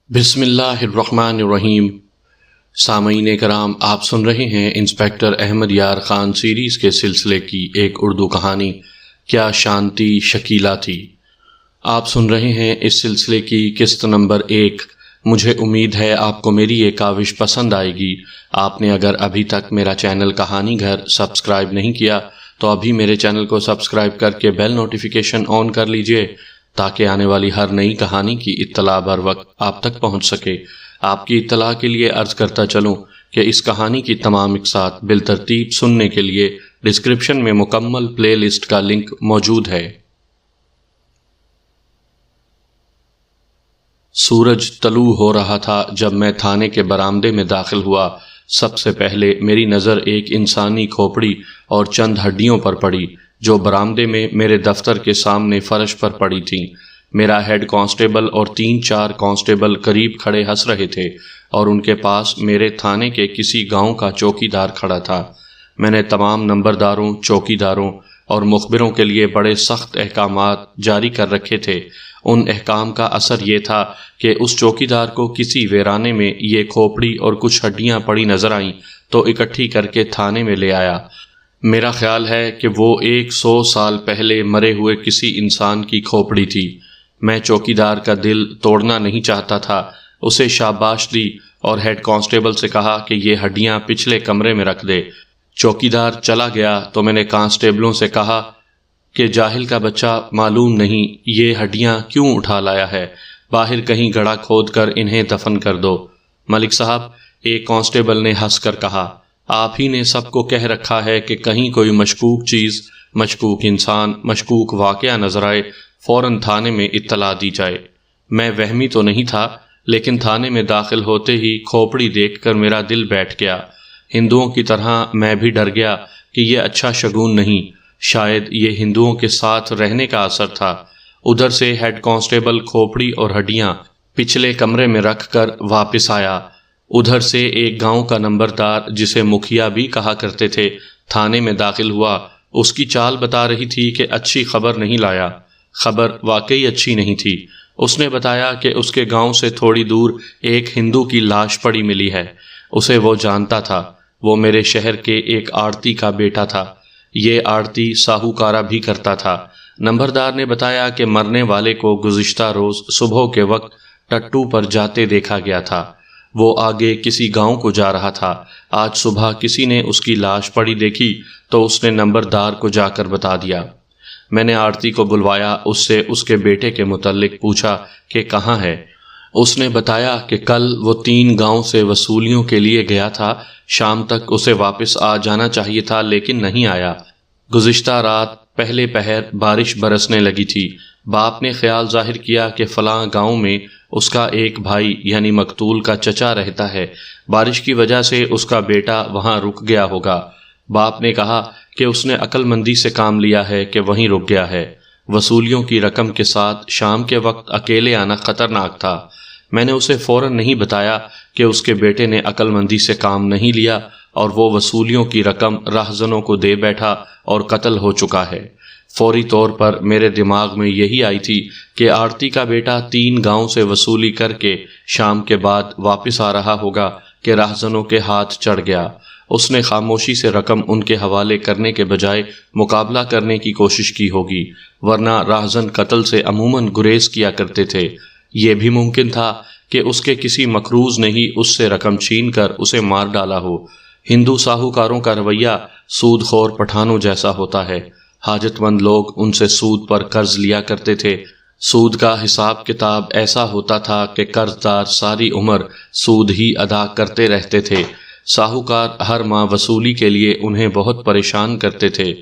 بسم اللہ الرحمن الرحیم۔ سامعین کرام، آپ سن رہے ہیں انسپیکٹر احمد یار خان سیریز کے سلسلے کی ایک اردو کہانی کیا شانتی شکیلا تھی۔ آپ سن رہے ہیں اس سلسلے کی قسط نمبر 1۔ مجھے امید ہے آپ کو میری یہ کاوش پسند آئے گی۔ آپ نے اگر ابھی تک میرا چینل کہانی گھر سبسکرائب نہیں کیا تو ابھی میرے چینل کو سبسکرائب کر کے بیل نوٹیفیکیشن آن کر لیجئے تاکہ آنے والی ہر نئی کہانی کی اطلاع بر وقت آپ تک پہنچ سکے۔ آپ کی اطلاع کے لیے عرض کرتا چلوں کہ اس کہانی کی تمام اقساط بالترتیب سننے کے لیے ڈسکرپشن میں مکمل پلے لسٹ کا لنک موجود ہے۔ سورج طلوع ہو رہا تھا جب میں تھانے کے برآمدے میں داخل ہوا۔ سب سے پہلے میری نظر ایک انسانی کھوپڑی اور چند ہڈیوں پر پڑی جو برآمدے میں میرے دفتر کے سامنے فرش پر پڑی تھیں۔ میرا ہیڈ کانسٹیبل اور 3-4 کانسٹیبل قریب کھڑے ہنس رہے تھے اور ان کے پاس میرے تھانے کے کسی گاؤں کا چوکی دار کھڑا تھا۔ میں نے تمام نمبرداروں، چوکی داروں اور مخبروں کے لیے بڑے سخت احکامات جاری کر رکھے تھے۔ ان احکام کا اثر یہ تھا کہ اس چوکی دار کو کسی ویرانے میں یہ کھوپڑی اور کچھ ہڈیاں پڑی نظر آئیں تو اکٹھی کر کے تھانے میں لے آیا۔ میرا خیال ہے کہ وہ 100 سال پہلے مرے ہوئے کسی انسان کی کھوپڑی تھی۔ میں چوکی دار کا دل توڑنا نہیں چاہتا تھا۔ اسے شاباش دی اور ہیڈ کانسٹیبل سے کہا کہ یہ ہڈیاں پچھلے کمرے میں رکھ دے۔ چوکی دار چلا گیا تو میں نے کانسٹیبلوں سے کہا کہ جاہل کا بچہ معلوم نہیں یہ ہڈیاں کیوں اٹھا لایا ہے، باہر کہیں گڑھا کھود کر انہیں دفن کر دو۔ ملک صاحب، ایک کانسٹیبل نے ہنس کر کہا، آپ ہی نے سب کو کہہ رکھا ہے کہ کہیں کوئی مشکوک چیز، مشکوک انسان، مشکوک واقعہ نظر آئے فوراً تھانے میں اطلاع دی جائے۔ میں وہمی تو نہیں تھا لیکن تھانے میں داخل ہوتے ہی کھوپڑی دیکھ کر میرا دل بیٹھ گیا۔ ہندوؤں کی طرح میں بھی ڈر گیا کہ یہ اچھا شگون نہیں، شاید یہ ہندوؤں کے ساتھ رہنے کا اثر تھا۔ ادھر سے ہیڈ کانسٹیبل کھوپڑی اور ہڈیاں پچھلے کمرے میں رکھ کر واپس آیا۔ ادھر سے ایک گاؤں کا نمبردار جسے مکھیا بھی کہا کرتے تھے تھانے میں داخل ہوا۔ اس کی چال بتا رہی تھی کہ اچھی خبر نہیں لایا۔ خبر واقعی اچھی نہیں تھی۔ اس نے بتایا کہ اس کے گاؤں سے تھوڑی دور ایک ہندو کی لاش پڑی ملی ہے۔ اسے وہ جانتا تھا، وہ میرے شہر کے ایک آڑتی کا بیٹا تھا۔ یہ آڑتی ساہوکارہ بھی کرتا تھا۔ نمبردار نے بتایا کہ مرنے والے کو گزشتہ روز صبح کے وقت ٹٹو پر جاتے دیکھا گیا تھا۔ وہ آگے کسی گاؤں کو جا رہا تھا۔ آج صبح کسی نے اس کی لاش پڑی دیکھی تو اس نے نمبردار کو جا کر بتا دیا۔ میں نے آڑتی کو بلوایا، اس سے اس کے بیٹے کے متعلق پوچھا کہ کہاں ہے۔ اس نے بتایا کہ کل وہ 3 گاؤں سے وصولیوں کے لیے گیا تھا، شام تک اسے واپس آ جانا چاہیے تھا لیکن نہیں آیا۔ گزشتہ رات پہلے پہر بارش برسنے لگی تھی۔ باپ نے خیال ظاہر کیا کہ فلاں گاؤں میں اس کا ایک بھائی یعنی مقتول کا چچا رہتا ہے، بارش کی وجہ سے اس کا بیٹا وہاں رک گیا ہوگا۔ باپ نے کہا کہ اس نے عقل مندی سے کام لیا ہے کہ وہیں رک گیا ہے۔ وصولیوں کی رقم کے ساتھ شام کے وقت اکیلے آنا خطرناک تھا۔ میں نے اسے فوراً نہیں بتایا کہ اس کے بیٹے نے عقل مندی سے کام نہیں لیا اور وہ وصولیوں کی رقم راہزنوں کو دے بیٹھا اور قتل ہو چکا ہے۔ فوری طور پر میرے دماغ میں یہی آئی تھی کہ آڑتی کا بیٹا 3 گاؤں سے وصولی کر کے شام کے بعد واپس آ رہا ہوگا کہ راہزنوں کے ہاتھ چڑھ گیا۔ اس نے خاموشی سے رقم ان کے حوالے کرنے کے بجائے مقابلہ کرنے کی کوشش کی ہوگی، ورنہ راہزن قتل سے عموماً گریز کیا کرتے تھے۔ یہ بھی ممکن تھا کہ اس کے کسی مقروض نے ہی اس سے رقم چھین کر اسے مار ڈالا ہو۔ ہندو ساہوکاروں کا رویہ سود خور پٹھانوں جیسا ہوتا ہے۔ حاجت مند لوگ ان سے سود پر قرض لیا کرتے تھے۔ سود کا حساب کتاب ایسا ہوتا تھا کہ قرض دار ساری عمر سود ہی ادا کرتے رہتے تھے۔ ساہوکار ہر ماہ وصولی کے لیے انہیں بہت پریشان کرتے تھے۔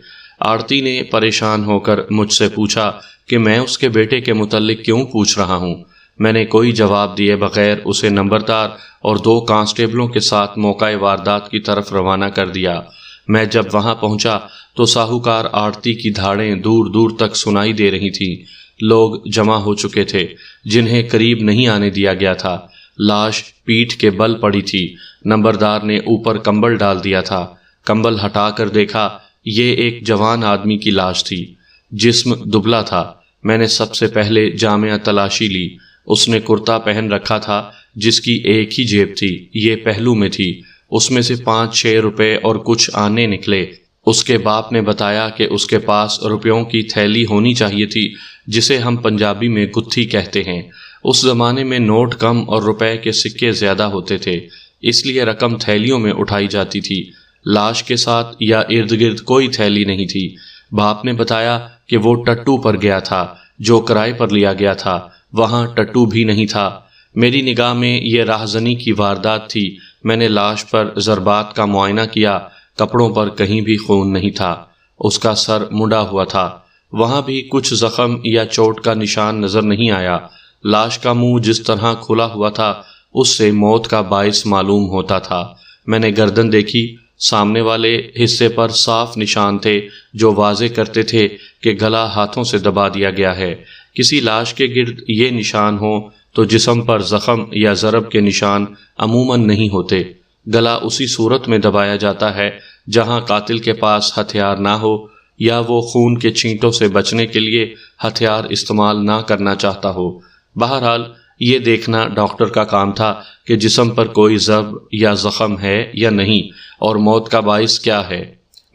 آڑتی نے پریشان ہو کر مجھ سے پوچھا کہ میں اس کے بیٹے کے متعلق کیوں پوچھ رہا ہوں۔ میں نے کوئی جواب دیے بغیر اسے نمبردار اور 2 کانسٹیبلوں کے ساتھ موقع واردات کی طرف روانہ کر دیا۔ میں جب وہاں پہنچا تو ساہوکار آڑتی کی دھاڑیں دور دور تک سنائی دے رہی تھیں۔ لوگ جمع ہو چکے تھے جنہیں قریب نہیں آنے دیا گیا تھا۔ لاش پیٹھ کے بل پڑی تھی۔ نمبردار نے اوپر کمبل ڈال دیا تھا۔ کمبل ہٹا کر دیکھا، یہ ایک جوان آدمی کی لاش تھی۔ جسم دبلا تھا۔ میں نے سب سے پہلے جامع تلاشی لی۔ اس نے کرتا پہن رکھا تھا جس کی ایک ہی جیب تھی، یہ پہلو میں تھی، اس میں سے 5-6 روپے اور کچھ آنے نکلے۔ اس کے باپ نے بتایا کہ اس کے پاس روپیوں کی تھیلی ہونی چاہیے تھی، جسے ہم پنجابی میں گتھی کہتے ہیں۔ اس زمانے میں نوٹ کم اور روپے کے سکے زیادہ ہوتے تھے، اس لیے رقم تھیلیوں میں اٹھائی جاتی تھی۔ لاش کے ساتھ یا ارد گرد کوئی تھیلی نہیں تھی۔ باپ نے بتایا کہ وہ ٹٹو پر گیا تھا جو کرائے پر لیا گیا تھا، وہاں ٹٹو بھی نہیں تھا۔ میری نگاہ میں یہ راہزنی کی واردات تھی۔ میں نے لاش پر ضربات کا معائنہ کیا، کپڑوں پر کہیں بھی خون نہیں تھا، اس کا سر مڑا ہوا تھا، وہاں بھی کچھ زخم یا چوٹ کا نشان نظر نہیں آیا۔ لاش کا منہ جس طرح کھلا ہوا تھا اس سے موت کا باعث معلوم ہوتا تھا۔ میں نے گردن دیکھی، سامنے والے حصے پر صاف نشان تھے جو واضح کرتے تھے کہ گلا ہاتھوں سے دبا دیا گیا ہے۔ کسی لاش کے گرد یہ نشان ہوں تو جسم پر زخم یا ضرب کے نشان عموماً نہیں ہوتے۔ گلا اسی صورت میں دبایا جاتا ہے جہاں قاتل کے پاس ہتھیار نہ ہو یا وہ خون کے چھینٹوں سے بچنے کے لیے ہتھیار استعمال نہ کرنا چاہتا ہو۔ بہرحال یہ دیکھنا ڈاکٹر کا کام تھا کہ جسم پر کوئی ضرب یا زخم ہے یا نہیں اور موت کا باعث کیا ہے۔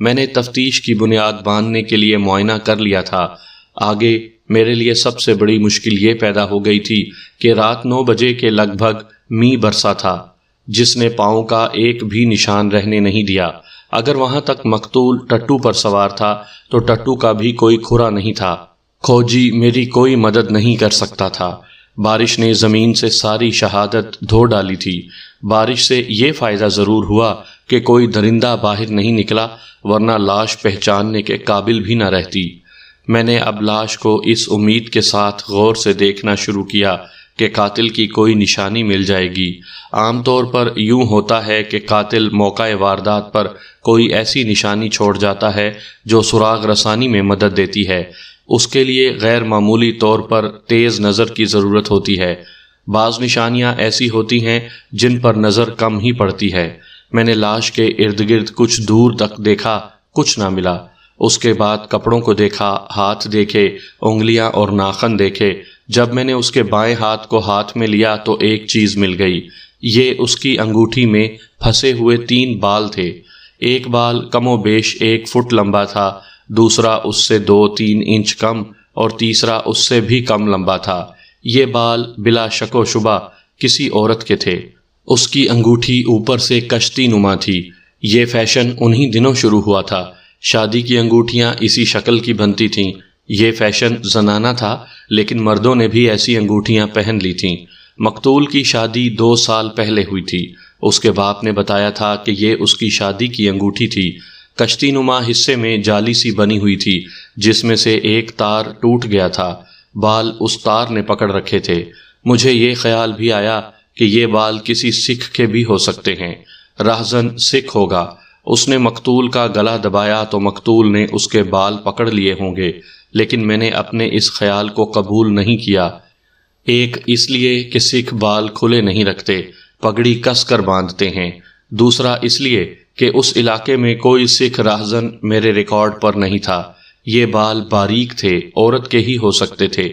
میں نے تفتیش کی بنیاد باندھنے کے لیے معائنہ کر لیا تھا۔ آگے میرے لیے سب سے بڑی مشکل یہ پیدا ہو گئی تھی کہ رات 9 بجے کے لگ بھگ می برسا تھا جس نے پاؤں کا ایک بھی نشان رہنے نہیں دیا۔ اگر وہاں تک مقتول ٹٹو پر سوار تھا تو ٹٹو کا بھی کوئی کھرا نہیں تھا۔ کھوجی میری کوئی مدد نہیں کر سکتا تھا۔ بارش نے زمین سے ساری شہادت دھو ڈالی تھی۔ بارش سے یہ فائدہ ضرور ہوا کہ کوئی درندہ باہر نہیں نکلا، ورنہ لاش پہچاننے کے قابل بھی نہ رہتی۔ میں نے اب لاش کو اس امید کے ساتھ غور سے دیکھنا شروع کیا کہ قاتل کی کوئی نشانی مل جائے گی۔ عام طور پر یوں ہوتا ہے کہ قاتل موقع واردات پر کوئی ایسی نشانی چھوڑ جاتا ہے جو سراغ رسانی میں مدد دیتی ہے۔ اس کے لیے غیر معمولی طور پر تیز نظر کی ضرورت ہوتی ہے۔ بعض نشانیاں ایسی ہوتی ہیں جن پر نظر کم ہی پڑتی ہے۔ میں نے لاش کے ارد گرد کچھ دور تک دیکھا، کچھ نہ ملا۔ اس کے بعد کپڑوں کو دیکھا، ہاتھ دیکھے، انگلیاں اور ناخن دیکھے۔ جب میں نے اس کے بائیں ہاتھ کو ہاتھ میں لیا تو ایک چیز مل گئی۔ یہ اس کی انگوٹھی میں پھنسے ہوئے 3 بال تھے۔ ایک بال کم و بیش 1 فٹ لمبا تھا، دوسرا اس سے 2-3 انچ کم اور تیسرا اس سے بھی کم لمبا تھا۔ یہ بال بلا شک و شبہ کسی عورت کے تھے۔ اس کی انگوٹھی اوپر سے کشتی نما تھی۔ یہ فیشن انہی دنوں شروع ہوا تھا۔ شادی کی انگوٹھیاں اسی شکل کی بنتی تھیں۔ یہ فیشن زنانہ تھا، لیکن مردوں نے بھی ایسی انگوٹھیاں پہن لی تھیں۔ مقتول کی شادی 2 سال پہلے ہوئی تھی۔ اس کے باپ نے بتایا تھا کہ یہ اس کی شادی کی انگوٹھی تھی۔ کشتی نما حصے میں جالی سی بنی ہوئی تھی جس میں سے ایک تار ٹوٹ گیا تھا۔ بال اس تار نے پکڑ رکھے تھے۔ مجھے یہ خیال بھی آیا کہ یہ بال کسی سکھ کے بھی ہو سکتے ہیں۔ راہزن سکھ ہوگا۔ اس نے مقتول کا گلا دبایا تو مقتول نے اس کے بال پکڑ لیے ہوں گے، لیکن میں نے اپنے اس خیال کو قبول نہیں کیا۔ ایک اس لیے کہ سکھ بال کھلے نہیں رکھتے، پگڑی کس کر باندھتے ہیں۔ دوسرا اس لیے کہ اس علاقے میں کوئی سکھ راہزن میرے ریکارڈ پر نہیں تھا۔ یہ بال باریک تھے، عورت کے ہی ہو سکتے تھے۔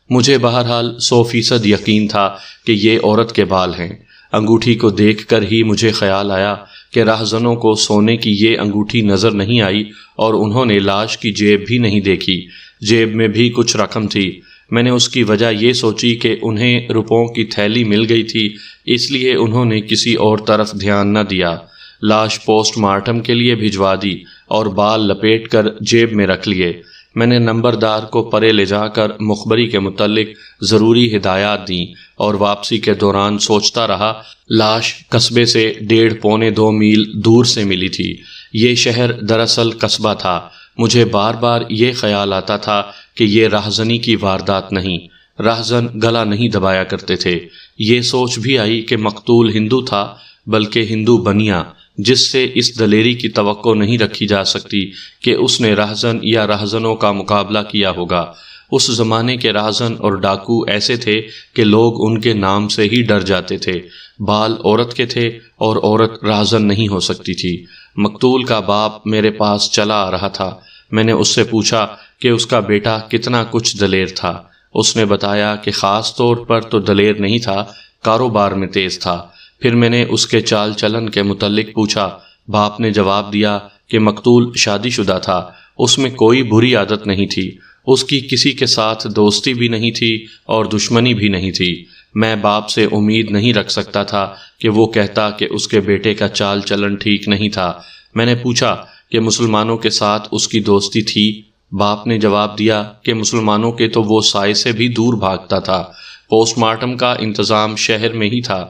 مجھے بہرحال 100% یقین تھا کہ یہ عورت کے بال ہیں۔ انگوٹھی کو دیکھ کر ہی مجھے خیال آیا کہ راہزنوں کو سونے کی یہ انگوٹھی نظر نہیں آئی اور انہوں نے لاش کی جیب بھی نہیں دیکھی۔ جیب میں بھی کچھ رقم تھی۔ میں نے اس کی وجہ یہ سوچی کہ انہیں روپوں کی تھیلی مل گئی تھی، اس لیے انہوں نے کسی اور طرف دھیان نہ دیا۔ لاش پوسٹ مارٹم کے لیے بھجوا دی اور بال لپیٹ کر جیب میں رکھ لیے۔ میں نے نمبردار کو پرے لے جا کر مخبری کے متعلق ضروری ہدایات دیں اور واپسی کے دوران سوچتا رہا۔ لاش قصبے سے 1.5-2 میل دور سے ملی تھی۔ یہ شہر دراصل قصبہ تھا۔ مجھے بار بار یہ خیال آتا تھا کہ یہ راہزنی کی واردات نہیں، راہزن گلا نہیں دبایا کرتے تھے۔ یہ سوچ بھی آئی کہ مقتول ہندو تھا، بلکہ ہندو بنیا، جس سے اس دلیری کی توقع نہیں رکھی جا سکتی کہ اس نے راہزن یا راہزنوں کا مقابلہ کیا ہوگا۔ اس زمانے کے راہزن اور ڈاکو ایسے تھے کہ لوگ ان کے نام سے ہی ڈر جاتے تھے۔ بال عورت کے تھے اور عورت راہزن نہیں ہو سکتی تھی۔ مقتول کا باپ میرے پاس چلا آ رہا تھا۔ میں نے اس سے پوچھا کہ اس کا بیٹا کتنا کچھ دلیر تھا۔ اس نے بتایا کہ خاص طور پر تو دلیر نہیں تھا، کاروبار میں تیز تھا۔ پھر میں نے اس کے چال چلن کے متعلق پوچھا۔ باپ نے جواب دیا کہ مقتول شادی شدہ تھا، اس میں کوئی بری عادت نہیں تھی، اس کی کسی کے ساتھ دوستی بھی نہیں تھی اور دشمنی بھی نہیں تھی۔ میں باپ سے امید نہیں رکھ سکتا تھا کہ وہ کہتا کہ اس کے بیٹے کا چال چلن ٹھیک نہیں تھا۔ میں نے پوچھا کہ مسلمانوں کے ساتھ اس کی دوستی تھی؟ باپ نے جواب دیا کہ مسلمانوں کے تو وہ سائے سے بھی دور بھاگتا تھا۔ پوسٹ مارٹم کا انتظام شہر میں ہی تھا۔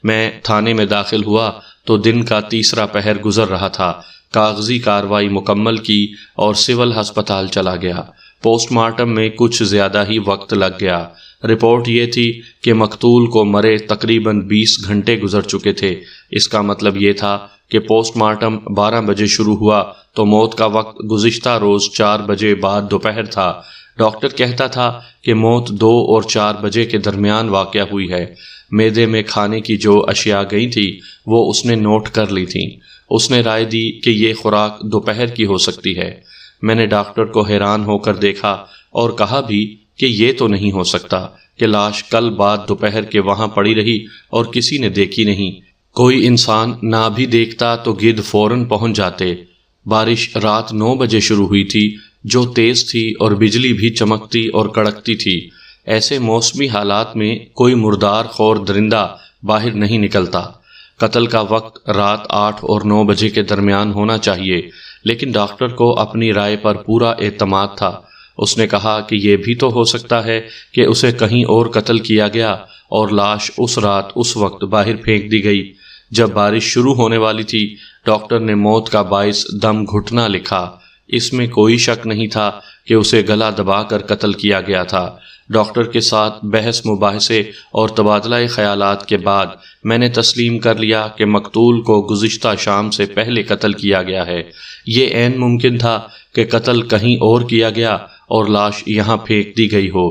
میں تھانے میں داخل ہوا تو دن کا تیسرا پہر گزر رہا تھا۔ کاغذی کارروائی مکمل کی اور سول ہسپتال چلا گیا۔ پوسٹ مارٹم میں کچھ زیادہ ہی وقت لگ گیا۔ رپورٹ یہ تھی کہ مقتول کو مرے تقریباً 20 گھنٹے گزر چکے تھے۔ اس کا مطلب یہ تھا کہ پوسٹ مارٹم 12 بجے شروع ہوا تو موت کا وقت گزشتہ روز 4 بجے بعد دوپہر تھا۔ ڈاکٹر کہتا تھا کہ موت 2 اور 4 بجے کے درمیان واقع ہوئی ہے۔ معدے میں کھانے کی جو اشیاء گئی تھی وہ اس نے نوٹ کر لی تھیں۔ اس نے رائے دی کہ یہ خوراک دوپہر کی ہو سکتی ہے۔ میں نے ڈاکٹر کو حیران ہو کر دیکھا اور کہا بھی کہ یہ تو نہیں ہو سکتا کہ لاش کل بعد دوپہر کے وہاں پڑی رہی اور کسی نے دیکھی نہیں۔ کوئی انسان نہ بھی دیکھتا تو گدھ فوراً پہنچ جاتے۔ بارش رات 9 بجے شروع ہوئی تھی جو تیز تھی اور بجلی بھی چمکتی اور کڑکتی تھی۔ ایسے موسمی حالات میں کوئی مردار خور درندہ باہر نہیں نکلتا۔ قتل کا وقت رات 8 اور 9 بجے کے درمیان ہونا چاہیے، لیکن ڈاکٹر کو اپنی رائے پر پورا اعتماد تھا۔ اس نے کہا کہ یہ بھی تو ہو سکتا ہے کہ اسے کہیں اور قتل کیا گیا اور لاش اس رات اس وقت باہر پھینک دی گئی جب بارش شروع ہونے والی تھی۔ ڈاکٹر نے موت کا باعث دم گھٹنا لکھا۔ اس میں کوئی شک نہیں تھا کہ اسے گلا دبا کر قتل کیا گیا تھا۔ ڈاکٹر کے ساتھ بحث مباحثے اور تبادلہ خیالات کے بعد میں نے تسلیم کر لیا کہ مقتول کو گزشتہ شام سے پہلے قتل کیا گیا ہے۔ یہ عین ممکن تھا کہ قتل کہیں اور کیا گیا اور لاش یہاں پھینک دی گئی ہو۔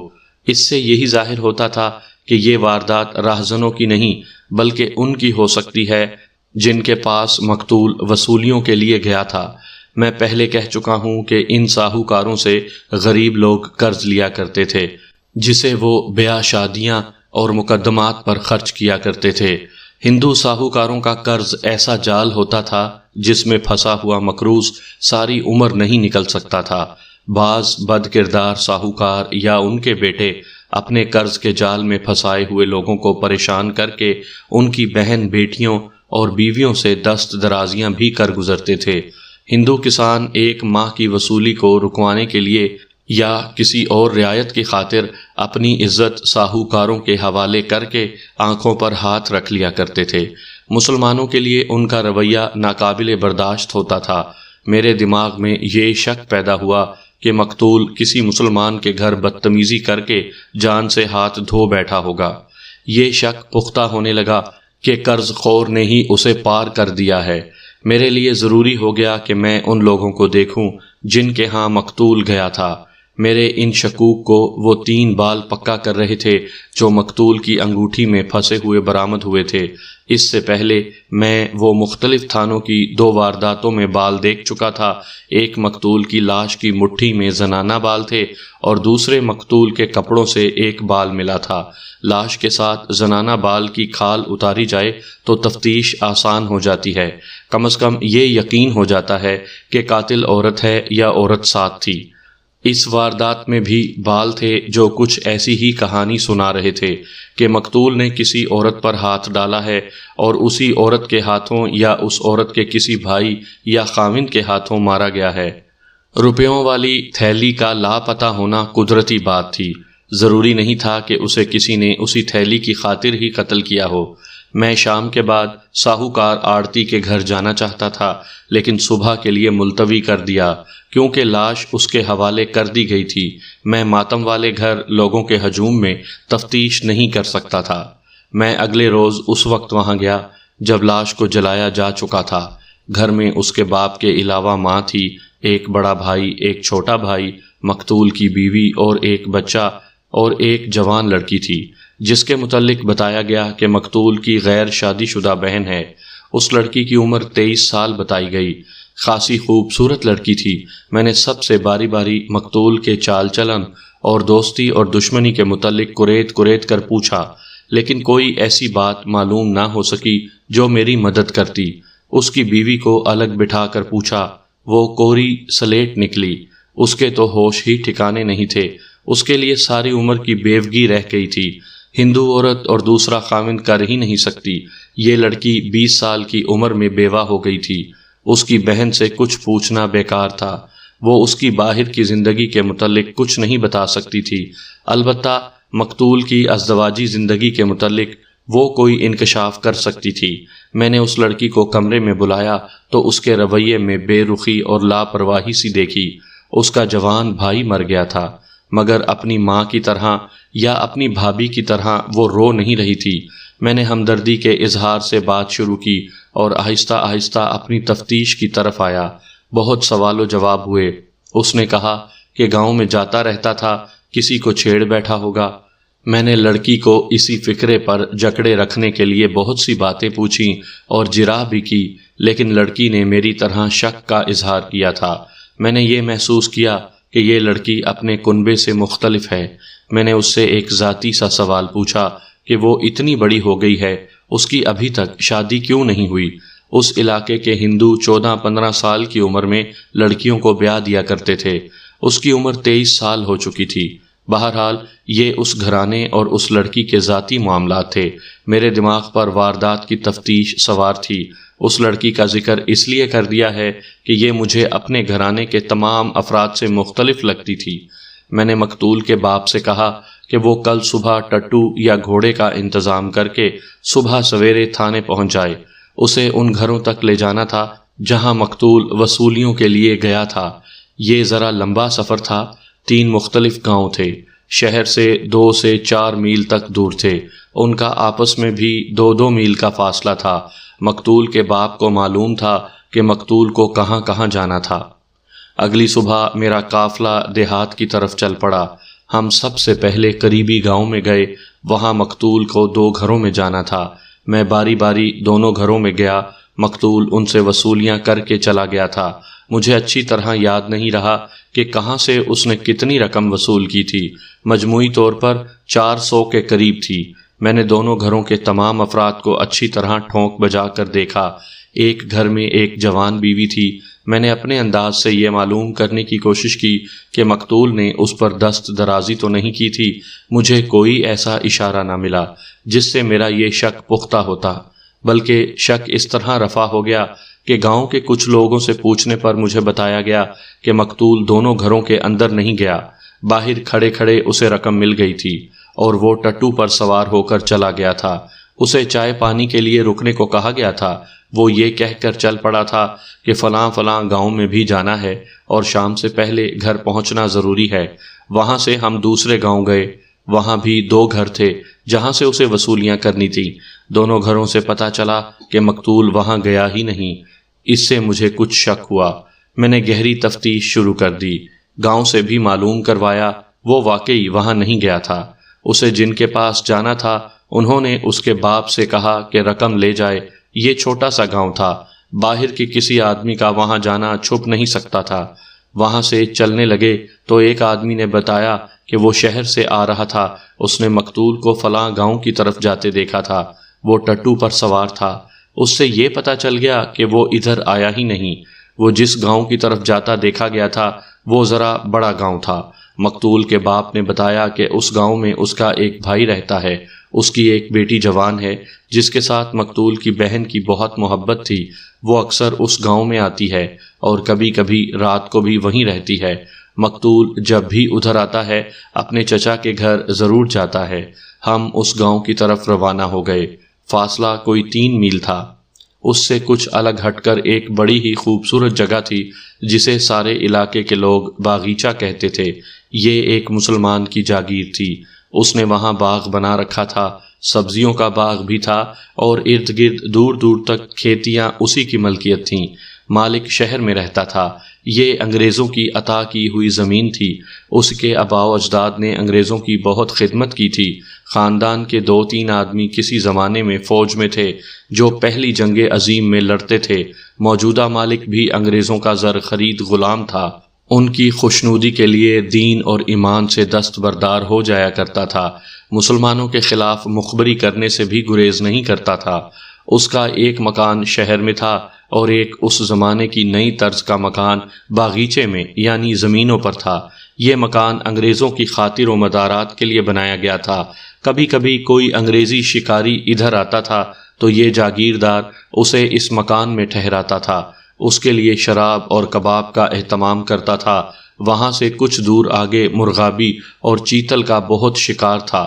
اس سے یہی ظاہر ہوتا تھا کہ یہ واردات راہزنوں کی نہیں بلکہ ان کی ہو سکتی ہے جن کے پاس مقتول وصولیوں کے لیے گیا تھا۔ میں پہلے کہہ چکا ہوں کہ ان ساہوکاروں سے غریب لوگ قرض لیا کرتے تھے جسے وہ بیاہ شادیاں اور مقدمات پر خرچ کیا کرتے تھے۔ ہندو ساہوکاروں کا قرض ایسا جال ہوتا تھا جس میں پھنسا ہوا مقروض ساری عمر نہیں نکل سکتا تھا۔ بعض بد کردار ساہوکار یا ان کے بیٹے اپنے قرض کے جال میں پھنسائے ہوئے لوگوں کو پریشان کر کے ان کی بہن بیٹیوں اور بیویوں سے دست درازیاں بھی کر گزرتے تھے۔ ہندو کسان 1 ماہ کی وصولی کو رکوانے کے لیے یا کسی اور رعایت کی خاطر اپنی عزت ساہوکاروں کے حوالے کر کے آنکھوں پر ہاتھ رکھ لیا کرتے تھے۔ مسلمانوں کے لیے ان کا رویہ ناقابل برداشت ہوتا تھا۔ میرے دماغ میں یہ شک پیدا ہوا کہ مقتول کسی مسلمان کے گھر بدتمیزی کر کے جان سے ہاتھ دھو بیٹھا ہوگا۔ یہ شک پختہ ہونے لگا کہ قرض خور نے ہی اسے پار کر دیا ہے۔ میرے لیے ضروری ہو گیا کہ میں ان لوگوں کو دیکھوں جن کے ہاں مقتول گیا تھا۔ میرے ان شکوک کو وہ 3 بال پکا کر رہے تھے جو مقتول کی انگوٹھی میں پھنسے ہوئے برآمد ہوئے تھے۔ اس سے پہلے میں وہ مختلف تھانوں کی 2 وارداتوں میں بال دیکھ چکا تھا۔ ایک مقتول کی لاش کی مٹھی میں زنانہ بال تھے اور دوسرے مقتول کے کپڑوں سے ایک بال ملا تھا۔ لاش کے ساتھ زنانہ بال کی کھال اتاری جائے تو تفتیش آسان ہو جاتی ہے۔ کم از کم یہ یقین ہو جاتا ہے کہ قاتل عورت ہے یا عورت ساتھ تھی۔ اس واردات میں بھی بال تھے جو کچھ ایسی ہی کہانی سنا رہے تھے کہ مقتول نے کسی عورت پر ہاتھ ڈالا ہے اور اسی عورت کے ہاتھوں یا اس عورت کے کسی بھائی یا خاوند کے ہاتھوں مارا گیا ہے۔ روپیوں والی تھیلی کا لاپتہ ہونا قدرتی بات تھی۔ ضروری نہیں تھا کہ اسے کسی نے اسی تھیلی کی خاطر ہی قتل کیا ہو۔ میں شام کے بعد ساہوکار آڑتی کے گھر جانا چاہتا تھا لیکن صبح کے لیے ملتوی کر دیا کیونکہ لاش اس کے حوالے کر دی گئی تھی۔ میں ماتم والے گھر لوگوں کے ہجوم میں تفتیش نہیں کر سکتا تھا۔ میں اگلے روز اس وقت وہاں گیا جب لاش کو جلایا جا چکا تھا۔ گھر میں اس کے باپ کے علاوہ ماں تھی، ایک بڑا بھائی، ایک چھوٹا بھائی، مقتول کی بیوی اور ایک بچہ اور ایک جوان لڑکی تھی جس کے متعلق بتایا گیا کہ مقتول کی غیر شادی شدہ بہن ہے۔ اس لڑکی کی عمر 23 سال بتائی گئی۔ خاصی خوبصورت لڑکی تھی۔ میں نے سب سے باری باری مقتول کے چال چلن اور دوستی اور دشمنی کے متعلق کریت کریت کر پوچھا، لیکن کوئی ایسی بات معلوم نہ ہو سکی جو میری مدد کرتی۔ اس کی بیوی کو الگ بٹھا کر پوچھا، وہ کوری سلیٹ نکلی، اس کے تو ہوش ہی ٹھکانے نہیں تھے، اس کے لیے ساری عمر کی بیوگی رہ گئی تھی۔ ہندو عورت اور دوسرا خاوند کر ہی نہیں سکتی۔ یہ لڑکی 20 سال کی عمر میں بیوہ ہو گئی تھی۔ اس کی بہن سے کچھ پوچھنا بیکار تھا، وہ اس کی باہر کی زندگی کے متعلق کچھ نہیں بتا سکتی تھی، البتہ مقتول کی ازدواجی زندگی کے متعلق وہ کوئی انکشاف کر سکتی تھی۔ میں نے اس لڑکی کو کمرے میں بلایا تو اس کے رویے میں بے رخی اور لاپرواہی سی دیکھی۔ اس کا جوان بھائی مر گیا تھا، مگر اپنی ماں کی طرح یا اپنی بھابھی کی طرح وہ رو نہیں رہی تھی۔ میں نے ہمدردی کے اظہار سے بات شروع کی اور آہستہ آہستہ اپنی تفتیش کی طرف آیا۔ بہت سوال و جواب ہوئے۔ اس نے کہا کہ گاؤں میں جاتا رہتا تھا، کسی کو چھیڑ بیٹھا ہوگا۔ میں نے لڑکی کو اسی فکرے پر جکڑے رکھنے کے لیے بہت سی باتیں پوچھیں اور جراح بھی کی، لیکن لڑکی نے میری طرح شک کا اظہار کیا تھا۔ میں نے یہ محسوس کیا کہ یہ لڑکی اپنے کنبے سے مختلف ہے۔ میں نے اس سے ایک ذاتی سا سوال پوچھا کہ وہ اتنی بڑی ہو گئی ہے، اس کی ابھی تک شادی کیوں نہیں ہوئی؟ اس علاقے کے ہندو 14-15 سال کی عمر میں لڑکیوں کو بیاہ دیا کرتے تھے۔ اس کی عمر 23 سال ہو چکی تھی۔ بہرحال یہ اس گھرانے اور اس لڑکی کے ذاتی معاملات تھے۔ میرے دماغ پر واردات کی تفتیش سوار تھی۔ اس لڑکی کا ذکر اس لیے کر دیا ہے کہ یہ مجھے اپنے گھرانے کے تمام افراد سے مختلف لگتی تھی۔ میں نے مقتول کے باپ سے کہا کہ وہ کل صبح ٹٹو یا گھوڑے کا انتظام کر کے صبح سویرے تھانے پہنچ جائے۔ اسے ان گھروں تک لے جانا تھا جہاں مقتول وصولیوں کے لیے گیا تھا۔ یہ ذرا لمبا سفر تھا، 3 مختلف گاؤں تھے، شہر سے 2 سے 4 میل تک دور تھے، ان کا آپس میں بھی 2-2 میل کا فاصلہ تھا۔ مقتول کے باپ کو معلوم تھا کہ مقتول کو کہاں کہاں جانا تھا۔ اگلی صبح میرا قافلہ دیہات کی طرف چل پڑا۔ ہم سب سے پہلے قریبی گاؤں میں گئے، وہاں مقتول کو 2 گھروں میں جانا تھا۔ میں باری باری دونوں گھروں میں گیا۔ مقتول ان سے وصولیاں کر کے چلا گیا تھا۔ مجھے اچھی طرح یاد نہیں رہا کہ کہاں سے اس نے کتنی رقم وصول کی تھی، مجموعی طور پر 400 کے قریب تھی۔ میں نے دونوں گھروں کے تمام افراد کو اچھی طرح ٹھونک بجا کر دیکھا۔ ایک گھر میں ایک جوان بیوی تھی۔ میں نے اپنے انداز سے یہ معلوم کرنے کی کوشش کی کہ مقتول نے اس پر دست درازی تو نہیں کی تھی۔ مجھے کوئی ایسا اشارہ نہ ملا جس سے میرا یہ شک پختہ ہوتا، بلکہ شک اس طرح رفع ہو گیا کہ گاؤں کے کچھ لوگوں سے پوچھنے پر مجھے بتایا گیا کہ مقتول دونوں گھروں کے اندر نہیں گیا، باہر کھڑے کھڑے اسے رقم مل گئی تھی اور وہ ٹٹو پر سوار ہو کر چلا گیا تھا۔ اسے چائے پانی کے لیے رکنے کو کہا گیا تھا۔ وہ یہ کہہ کر چل پڑا تھا کہ فلاں فلاں گاؤں میں بھی جانا ہے اور شام سے پہلے گھر پہنچنا ضروری ہے۔ وہاں سے ہم دوسرے گاؤں گئے، وہاں بھی 2 گھر تھے جہاں سے اسے وصولیاں کرنی تھی۔ دونوں گھروں سے پتہ چلا کہ مقتول وہاں گیا ہی نہیں۔ اس سے مجھے کچھ شک ہوا۔ میں نے گہری تفتیش شروع کر دی۔ گاؤں سے بھی معلوم کروایا، وہ واقعی وہاں نہیں گیا تھا۔ اسے جن کے پاس جانا تھا انہوں نے اس کے باپ سے کہا کہ رقم لے جائے۔ یہ چھوٹا سا گاؤں تھا، باہر کے کسی آدمی کا وہاں جانا چھپ نہیں سکتا تھا۔ وہاں سے چلنے لگے تو ایک آدمی نے بتایا کہ وہ شہر سے آ رہا تھا، اس نے مقتول کو فلاں گاؤں کی طرف جاتے دیکھا تھا، وہ ٹٹو پر سوار تھا۔ اس سے یہ پتہ چل گیا کہ وہ ادھر آیا ہی نہیں۔ وہ جس گاؤں کی طرف جاتا دیکھا گیا تھا وہ ذرا بڑا گاؤں تھا۔ مقتول کے باپ نے بتایا کہ اس گاؤں میں اس کا ایک بھائی رہتا ہے، اس کی ایک بیٹی جوان ہے جس کے ساتھ مقتول کی بہن کی بہت محبت تھی۔ وہ اکثر اس گاؤں میں آتی ہے اور کبھی کبھی رات کو بھی وہیں رہتی ہے۔ مقتول جب بھی ادھر آتا ہے اپنے چچا کے گھر ضرور جاتا ہے۔ ہم اس گاؤں کی طرف روانہ ہو گئے۔ فاصلہ کوئی 3 میل تھا۔ اس سے کچھ الگ ہٹ کر ایک بڑی ہی خوبصورت جگہ تھی جسے سارے علاقے کے لوگ باغیچہ کہتے تھے۔ یہ ایک مسلمان کی جاگیر تھی۔ اس نے وہاں باغ بنا رکھا تھا، سبزیوں کا باغ بھی تھا اور ارد گرد دور دور تک کھیتیاں اسی کی ملکیت تھیں۔ مالک شہر میں رہتا تھا۔ یہ انگریزوں کی عطا کی ہوئی زمین تھی۔ اس کے آباء و اجداد نے انگریزوں کی بہت خدمت کی تھی۔ خاندان کے 2-3 آدمی کسی زمانے میں فوج میں تھے جو پہلی جنگ عظیم میں لڑتے تھے۔ موجودہ مالک بھی انگریزوں کا زر خرید غلام تھا ان کی خوشنودی کے لیے دین اور ایمان سے دستبردار ہو جایا کرتا تھا، مسلمانوں کے خلاف مخبری کرنے سے بھی گریز نہیں کرتا تھا۔ اس کا ایک مکان شہر میں تھا اور ایک اس زمانے کی نئی طرز کا مکان باغیچے میں یعنی زمینوں پر تھا۔ یہ مکان انگریزوں کی خاطر و مدارات کے لیے بنایا گیا تھا۔ کبھی کبھی کوئی انگریزی شکاری ادھر آتا تھا تو یہ جاگیردار اسے اس مکان میں ٹھہراتا تھا، اس کے لیے شراب اور کباب کا اہتمام کرتا تھا۔ وہاں سے کچھ دور آگے مرغابی اور چیتل کا بہت شکار تھا۔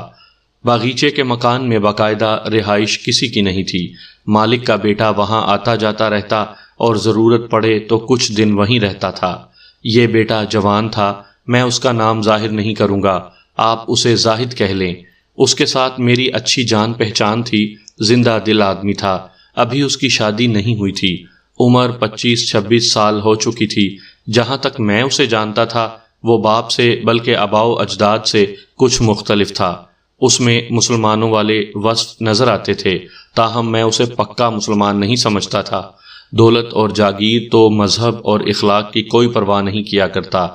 باغیچے کے مکان میں باقاعدہ رہائش کسی کی نہیں تھی۔ مالک کا بیٹا وہاں آتا جاتا رہتا اور ضرورت پڑے تو کچھ دن وہیں رہتا تھا۔ یہ بیٹا جوان تھا، میں اس کا نام ظاہر نہیں کروں گا، آپ اسے زاہد کہہ لیں۔ اس کے ساتھ میری اچھی جان پہچان تھی، زندہ دل آدمی تھا۔ ابھی اس کی شادی نہیں ہوئی تھی، عمر 25-26 سال ہو چکی تھی۔ جہاں تک میں اسے جانتا تھا وہ باپ سے بلکہ آباء و اجداد سے کچھ مختلف تھا۔ اس میں مسلمانوں والے وصف نظر آتے تھے، تاہم میں اسے پکا مسلمان نہیں سمجھتا تھا۔ دولت اور جاگیر تو مذہب اور اخلاق کی کوئی پرواہ نہیں کیا کرتا۔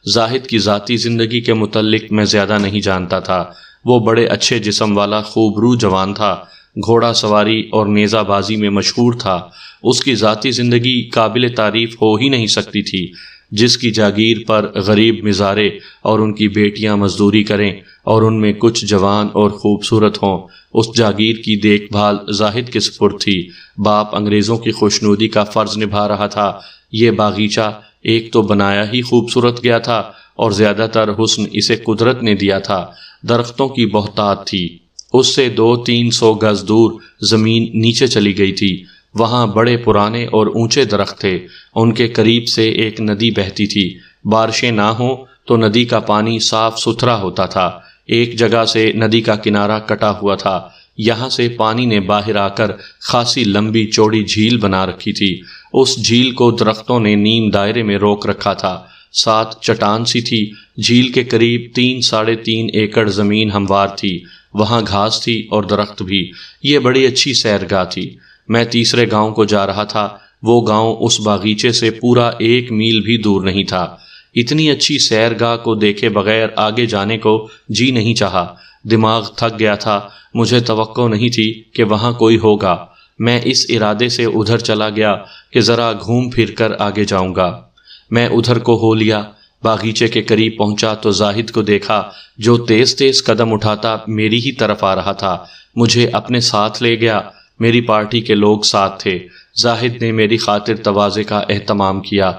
زاہد کی ذاتی زندگی کے متعلق میں زیادہ نہیں جانتا تھا۔ وہ بڑے اچھے جسم والا خوب روح جوان تھا، گھوڑا سواری اور نیزہ بازی میں مشہور تھا۔ اس کی ذاتی زندگی قابل تعریف ہو ہی نہیں سکتی تھی۔ جس کی جاگیر پر غریب مزارے اور ان کی بیٹیاں مزدوری کریں اور ان میں کچھ جوان اور خوبصورت ہوں، اس جاگیر کی دیکھ بھال زاہد کے سپرد تھی۔ باپ انگریزوں کی خوشنودی کا فرض نبھا رہا تھا۔ یہ باغیچہ ایک تو بنایا ہی خوبصورت گیا تھا اور زیادہ تر حسن اسے قدرت نے دیا تھا۔ درختوں کی بہتات تھی۔ اس سے 200-300 گز دور زمین نیچے چلی گئی تھی۔ وہاں بڑے پرانے اور اونچے درخت تھے۔ ان کے قریب سے ایک ندی بہتی تھی۔ بارشیں نہ ہوں تو ندی کا پانی صاف ستھرا ہوتا تھا۔ ایک جگہ سے ندی کا کنارہ کٹا ہوا تھا، یہاں سے پانی نے باہر آ کر خاصی لمبی چوڑی جھیل بنا رکھی تھی۔ اس جھیل کو درختوں نے نیم دائرے میں روک رکھا تھا۔ ساتھ چٹان سی تھی۔ جھیل کے قریب 3-3.5 ایکڑ زمین ہموار تھی، وہاں گھاس تھی اور درخت بھی۔ یہ بڑی اچھی سیرگاہ تھی۔ میں تیسرے گاؤں کو جا رہا تھا۔ وہ گاؤں اس باغیچے سے پورا 1 میل بھی دور نہیں تھا۔ اتنی اچھی سیرگاہ کو دیکھے بغیر آگے جانے کو جی نہیں چاہا۔ دماغ تھک گیا تھا، مجھے توقع نہیں تھی کہ وہاں کوئی ہوگا۔ میں اس ارادے سے ادھر چلا گیا کہ ذرا گھوم پھر کر آگے جاؤں گا۔ میں ادھر کو ہو لیا۔ باغیچے کے قریب پہنچا تو زاہد کو دیکھا جو تیز تیز قدم اٹھاتا میری ہی طرف آ رہا تھا۔ مجھے اپنے ساتھ لے گیا۔ میری پارٹی کے لوگ ساتھ تھے۔ زاہد نے میری خاطر تواضع کا اہتمام کیا۔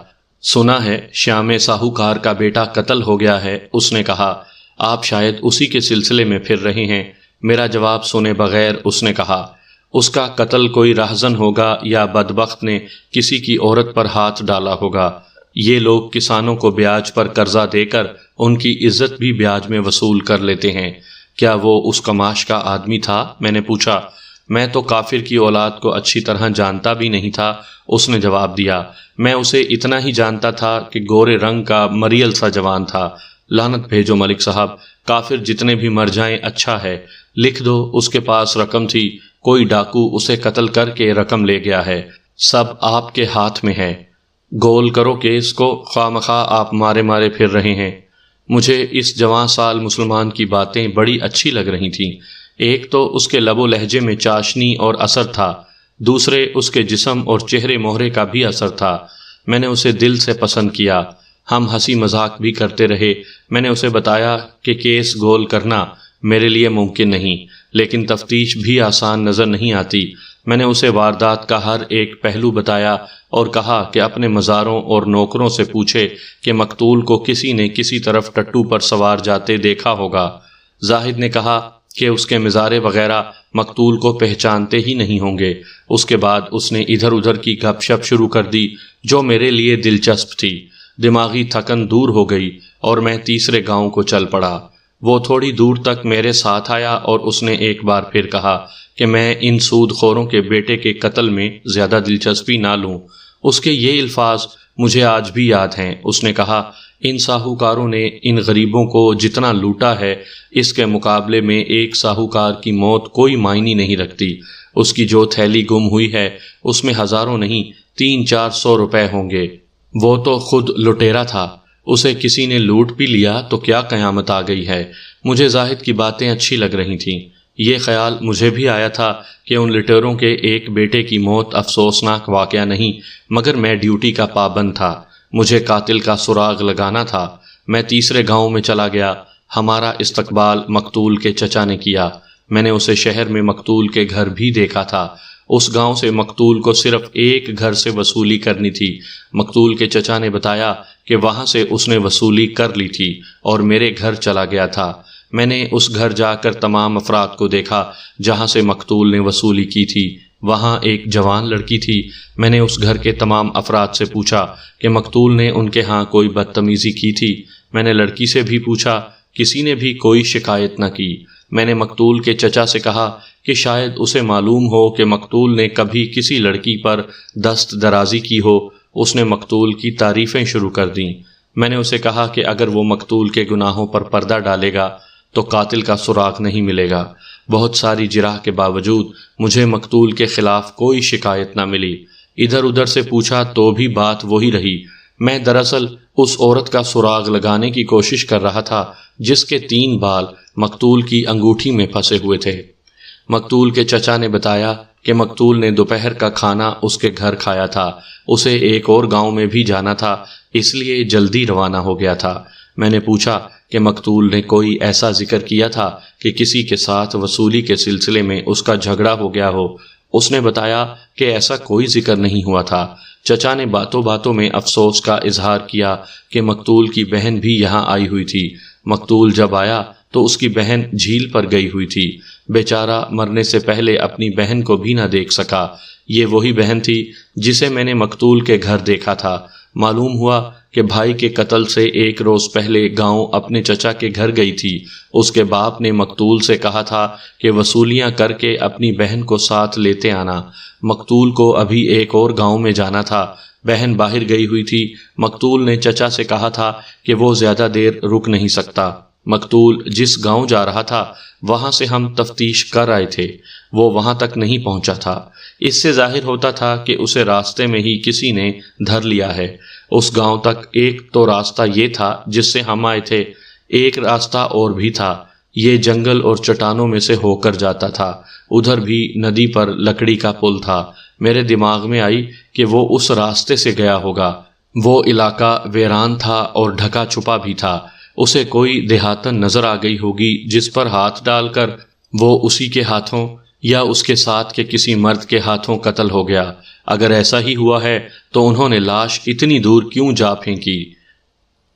سنا ہے شیام ساہوکار کا بیٹا قتل ہو گیا ہے، اس نے کہا۔ آپ شاید اسی کے سلسلے میں پھر رہے ہیں۔ میرا جواب سنے بغیر اس نے کہا، اس کا قتل کوئی راہزن ہوگا یا بدبخت نے کسی کی عورت پر ہاتھ ڈالا ہوگا۔ یہ لوگ کسانوں کو بیاج پر قرضہ دے کر ان کی عزت بھی بیاج میں وصول کر لیتے ہیں۔ کیا وہ اس کماش کا آدمی تھا؟ میں نے پوچھا۔ میں تو کافر کی اولاد کو اچھی طرح جانتا بھی نہیں تھا، اس نے جواب دیا۔ میں اسے اتنا ہی جانتا تھا کہ گورے رنگ کا مریل سا جوان تھا۔ لعنت بھیجو ملک صاحب، کافر جتنے بھی مر جائیں اچھا ہے۔ لکھ دو اس کے پاس رقم تھی، کوئی ڈاکو اسے قتل کر کے رقم لے گیا ہے، سب آپ کے ہاتھ میں ہے۔ گول کرو کیس کو، خواہ مخواہ آپ مارے مارے پھر رہے ہیں۔ مجھے اس جوان سال مسلمان کی باتیں بڑی اچھی لگ رہی تھیں۔ ایک تو اس کے لب و لہجے میں چاشنی اور اثر تھا، دوسرے اس کے جسم اور چہرے مہرے کا بھی اثر تھا۔ میں نے اسے دل سے پسند کیا۔ ہم ہنسی مذاق بھی کرتے رہے۔ میں نے اسے بتایا کہ کیس گول کرنا میرے لیے ممکن نہیں، لیکن تفتیش بھی آسان نظر نہیں آتی۔ میں نے اسے واردات کا ہر ایک پہلو بتایا اور کہا کہ اپنے مزاروں اور نوکروں سے پوچھے کہ مقتول کو کسی نے کسی طرف ٹٹو پر سوار جاتے دیکھا ہوگا۔ زاہد نے کہا کہ اس کے مزارے وغیرہ مقتول کو پہچانتے ہی نہیں ہوں گے۔ اس کے بعد اس نے ادھر ادھر کی گپ شپ شروع کر دی جو میرے لیے دلچسپ تھی۔ دماغی تھکن دور ہو گئی اور میں تیسرے گاؤں کو چل پڑا۔ وہ تھوڑی دور تک میرے ساتھ آیا اور اس نے ایک بار پھر کہا کہ میں ان سود خوروں کے بیٹے کے قتل میں زیادہ دلچسپی نہ لوں۔ اس کے یہ الفاظ مجھے آج بھی یاد ہیں۔ اس نے کہا، ان ساہوکاروں نے ان غریبوں کو جتنا لوٹا ہے اس کے مقابلے میں ایک ساہوکار کی موت کوئی معنی نہیں رکھتی۔ اس کی جو تھیلی گم ہوئی ہے اس میں ہزاروں نہیں 300-400 روپے ہوں گے۔ وہ تو خود لٹیرا تھا، اسے کسی نے لوٹ بھی لیا تو کیا قیامت آ گئی ہے۔ مجھے زاہد کی باتیں اچھی لگ رہی تھیں۔ یہ خیال مجھے بھی آیا تھا کہ ان لٹیروں کے ایک بیٹے کی موت افسوسناک واقعہ نہیں، مگر میں ڈیوٹی کا پابند تھا، مجھے قاتل کا سراغ لگانا تھا۔ میں تیسرے گاؤں میں چلا گیا۔ ہمارا استقبال مقتول کے چچا نے کیا۔ میں نے اسے شہر میں مقتول کے گھر بھی دیکھا تھا۔ اس گاؤں سے مقتول کو صرف ایک گھر سے وصولی کرنی تھی۔ مقتول کے چچا نے بتایا کہ وہاں سے اس نے وصولی کر لی تھی اور میرے گھر چلا گیا تھا۔ میں نے اس گھر جا کر تمام افراد کو دیکھا جہاں سے مقتول نے وصولی کی تھی۔ وہاں ایک جوان لڑکی تھی۔ میں نے اس گھر کے تمام افراد سے پوچھا کہ مقتول نے ان کے ہاں کوئی بدتمیزی کی تھی۔ میں نے لڑکی سے بھی پوچھا، کسی نے بھی کوئی شکایت نہ کی۔ میں نے مقتول کے چچا سے کہا کہ شاید اسے معلوم ہو کہ مقتول نے کبھی کسی لڑکی پر دست درازی کی ہو۔ اس نے مقتول کی تعریفیں شروع کر دیں۔ میں نے اسے کہا کہ اگر وہ مقتول کے گناہوں پر پردہ ڈالے گا تو قاتل کا سراغ نہیں ملے گا۔ بہت ساری جراح کے باوجود مجھے مقتول کے خلاف کوئی شکایت نہ ملی۔ ادھر ادھر سے پوچھا تو بھی بات وہی رہی۔ میں دراصل اس عورت کا سراغ لگانے کی کوشش کر رہا تھا جس کے 3 بال مقتول کی انگوٹھی میں پھنسے ہوئے تھے۔ مقتول کے چچا نے بتایا کہ مقتول نے دوپہر کا کھانا اس کے گھر کھایا تھا۔ اسے ایک اور گاؤں میں بھی جانا تھا، اس لیے جلدی روانہ ہو گیا تھا۔ میں نے پوچھا کہ مقتول نے کوئی ایسا ذکر کیا تھا کہ کسی کے ساتھ وصولی کے سلسلے میں اس کا جھگڑا ہو گیا ہو۔ اس نے بتایا کہ ایسا کوئی ذکر نہیں ہوا تھا۔ چچا نے باتوں باتوں میں افسوس کا اظہار کیا کہ مقتول کی بہن بھی یہاں آئی ہوئی تھی۔ مقتول جب آیا تو اس کی بہن جھیل پر گئی ہوئی تھی۔ بیچارہ مرنے سے پہلے اپنی بہن کو بھی نہ دیکھ سکا۔ یہ وہی بہن تھی جسے میں نے مقتول کے گھر دیکھا تھا۔ معلوم ہوا کہ بھائی کے قتل سے 1 روز پہلے گاؤں اپنے چچا کے گھر گئی تھی۔ اس کے باپ نے مقتول سے کہا تھا کہ وصولیاں کر کے اپنی بہن کو ساتھ لیتے آنا۔ مقتول کو ابھی ایک اور گاؤں میں جانا تھا۔ بہن باہر گئی ہوئی تھی۔ مقتول نے چچا سے کہا تھا کہ وہ زیادہ دیر رک نہیں سکتا۔ مقتول جس گاؤں جا رہا تھا وہاں سے ہم تفتیش کر آئے تھے، وہ وہاں تک نہیں پہنچا تھا۔ اس سے ظاہر ہوتا تھا کہ اسے راستے میں ہی کسی نے دھر لیا ہے۔ اس گاؤں تک ایک تو راستہ یہ تھا جس سے ہم آئے تھے، ایک راستہ اور بھی تھا، یہ جنگل اور چٹانوں میں سے ہو کر جاتا تھا۔ ادھر بھی ندی پر لکڑی کا پل تھا۔ میرے دماغ میں آئی کہ وہ اس راستے سے گیا ہوگا۔ وہ علاقہ ویران تھا اور ڈھکا چھپا بھی تھا۔ اسے کوئی دیہاتن نظر آ گئی ہوگی جس پر ہاتھ ڈال کر وہ اسی کے ہاتھوں یا اس کے ساتھ کے کسی مرد کے ہاتھوں قتل ہو گیا۔ اگر ایسا ہی ہوا ہے تو انہوں نے لاش اتنی دور کیوں جا پھینکی،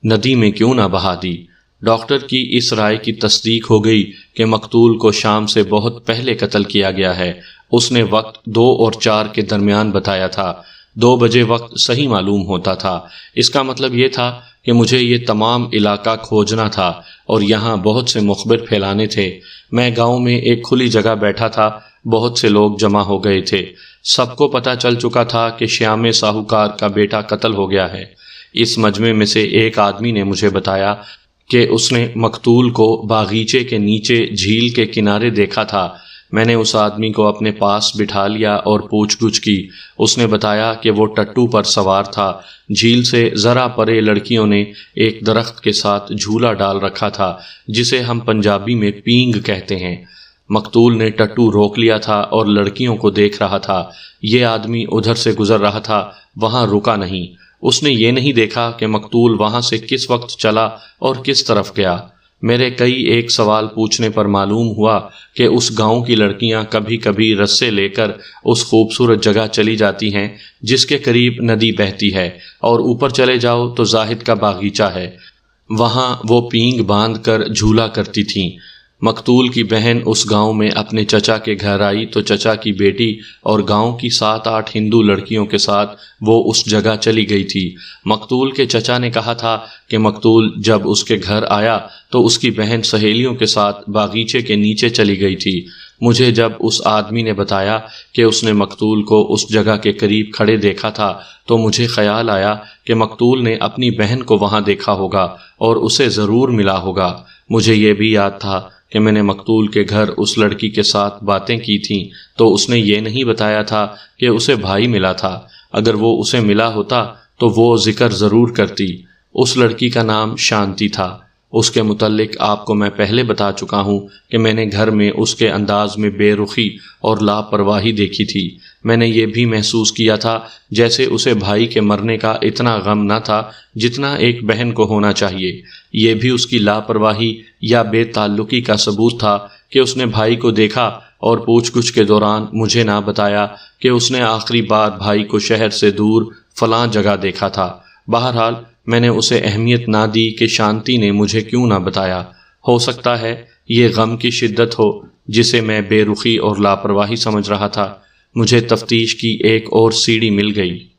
ندی میں کیوں نہ بہا دی؟ ڈاکٹر کی اس رائے کی تصدیق ہو گئی کہ مقتول کو شام سے بہت پہلے قتل کیا گیا ہے۔ اس نے وقت 2 اور 4 کے درمیان بتایا تھا۔ 2 بجے وقت صحیح معلوم ہوتا تھا۔ اس کا مطلب یہ تھا کہ مجھے یہ تمام علاقہ کھوجنا تھا اور یہاں بہت سے مخبر پھیلانے تھے۔ میں گاؤں میں ایک کھلی جگہ بیٹھا تھا، بہت سے لوگ جمع ہو گئے تھے۔ سب کو پتہ چل چکا تھا کہ شیام ساہوکار کا بیٹا قتل ہو گیا ہے۔ اس مجمع میں سے ایک آدمی نے مجھے بتایا کہ اس نے مقتول کو باغیچے کے نیچے جھیل کے کنارے دیکھا تھا۔ میں نے اس آدمی کو اپنے پاس بٹھا لیا اور پوچھ گچھ کی۔ اس نے بتایا کہ وہ ٹٹو پر سوار تھا۔ جھیل سے ذرا پرے لڑکیوں نے ایک درخت کے ساتھ جھولا ڈال رکھا تھا جسے ہم پنجابی میں پینگ کہتے ہیں۔ مقتول نے ٹٹو روک لیا تھا اور لڑکیوں کو دیکھ رہا تھا۔ یہ آدمی ادھر سے گزر رہا تھا، وہاں رکا نہیں۔ اس نے یہ نہیں دیکھا کہ مقتول وہاں سے کس وقت چلا اور کس طرف گیا۔ میرے کئی ایک سوال پوچھنے پر معلوم ہوا کہ اس گاؤں کی لڑکیاں کبھی کبھی رسے لے کر اس خوبصورت جگہ چلی جاتی ہیں جس کے قریب ندی بہتی ہے، اور اوپر چلے جاؤ تو زاہد کا باغیچہ ہے، وہاں وہ پینگ باندھ کر جھولا کرتی تھیں۔ مقتول کی بہن اس گاؤں میں اپنے چچا کے گھر آئی تو چچا کی بیٹی اور گاؤں کی 7-8 ہندو لڑکیوں کے ساتھ وہ اس جگہ چلی گئی تھی۔ مقتول کے چچا نے کہا تھا کہ مقتول جب اس کے گھر آیا تو اس کی بہن سہیلیوں کے ساتھ باغیچے کے نیچے چلی گئی تھی۔ مجھے جب اس آدمی نے بتایا کہ اس نے مقتول کو اس جگہ کے قریب کھڑے دیکھا تھا تو مجھے خیال آیا کہ مقتول نے اپنی بہن کو وہاں دیکھا ہوگا اور اسے ضرور ملا ہوگا۔ مجھے یہ بھی یاد تھا کہ میں نے مقتول کے گھر اس لڑکی کے ساتھ باتیں کی تھیں تو اس نے یہ نہیں بتایا تھا کہ اسے بھائی ملا تھا۔ اگر وہ اسے ملا ہوتا تو وہ ذکر ضرور کرتی۔ اس لڑکی کا نام شانتی تھا۔ اس کے متعلق آپ کو میں پہلے بتا چکا ہوں کہ میں نے گھر میں اس کے انداز میں بے رخی اور لاپرواہی دیکھی تھی۔ میں نے یہ بھی محسوس کیا تھا جیسے اسے بھائی کے مرنے کا اتنا غم نہ تھا جتنا ایک بہن کو ہونا چاہیے۔ یہ بھی اس کی لاپرواہی یا بے تعلقی کا ثبوت تھا کہ اس نے بھائی کو دیکھا اور پوچھ گچھ کے دوران مجھے نہ بتایا کہ اس نے آخری بار بھائی کو شہر سے دور فلاں جگہ دیکھا تھا۔ بہرحال میں نے اسے اہمیت نہ دی کہ شانتی نے مجھے کیوں نہ بتایا۔ ہو سکتا ہے یہ غم کی شدت ہو جسے میں بے رخی اور لاپرواہی سمجھ رہا تھا۔ مجھے تفتیش کی ایک اور سیڑھی مل گئی۔